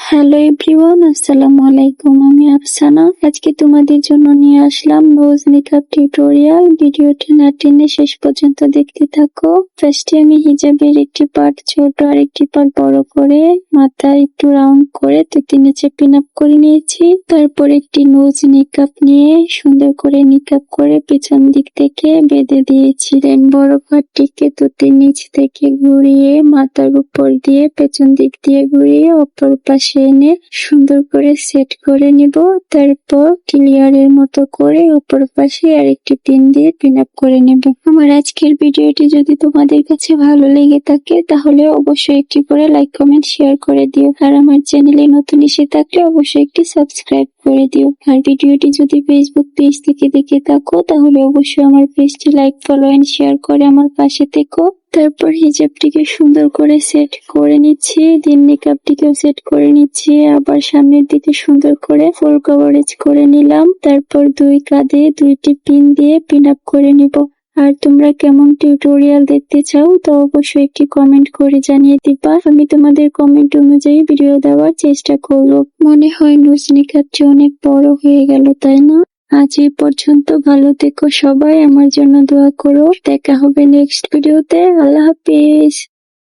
Hello everyone, আসসালামু আলাইকুম। আমি আফসানা। আজকে তোমাদের জন্য নিয়ে আসলাম নোজ মেকআপ টিউটোরিয়াল। ভিডিওটি না টেনে শেষ পর্যন্ত দেখতে থাকো। ফার্স্টে আমি হিজাবের একটি পার্ট ছোট আর একটি পার্ট বড় করে মাথা একটু রাউন্ড করে তুতি নিচে পিন আপ করে নিয়েছি। তারপর একটি নোজ মেকআপ নিয়ে সুন্দর করে মেকআপ করে পেছন দিক থেকে বেঁধে দিয়েছি। দেন বড় পার্টটিকে তুতির নিচ থেকে ঘুরিয়ে মাথার উপর দিয়ে পেছন দিক দিয়ে ঘুরিয়ে অপর পাশে এনে সুন্দর করে সেট করে নিব। তারপর ক্লিয়ারের মতো করে অপর পাশে আরেকটি পিন দিয়ে পিন আপ করে নেব। আমার আজকের ভিডিওটি যদি তোমাদের কাছে ভালো লেগে থাকে তাহলে অবশ্যই একটি করে লাইক কমেন্ট শেয়ার করে দিও। আর আমার চ্যানেলে নতুন এসে থাকলে অবশ্যই একটি সাবস্ক্রাইব করে দিও। আর ভিডিওটি যদি ফেসবুক পেজ থেকে দেখে থাকো তাহলে অবশ্যই আমার পেজটি লাইক, ফলো এন্ড শেয়ার করে আমার পাশে থেকো। তারপর হিজাবটিকে সুন্দর করে সেট করে নিচ্ছি, দেন মেকআপটিকেও সেট করে নিচ্ছি। আবার সামনের দিকে সুন্দর করে ফুল কভারেজ করে নিলাম। তারপর দুই কাঁধে দুইটি পিন দিয়ে পিন আপ করে নিব। আর তোমরা কেমন টিউটোরিয়াল দেখতে চাও তো অবশ্যই একটি কমেন্ট করে জানিয়ে দিবা। আমি তোমাদের কমেন্ট অনুযায়ী ভিডিও দেওয়ার চেষ্টা করব। মনে হয় নোজ মেকআপটি অনেক বড় হয়ে গেল, তাই না? আজ এই পর্যন্ত। ভালো থেকো সবাই, আমার জন্য দোয়া করো। দেখা হবে নেক্সট ভিডিওতে। আল্লাহ হাফেজ।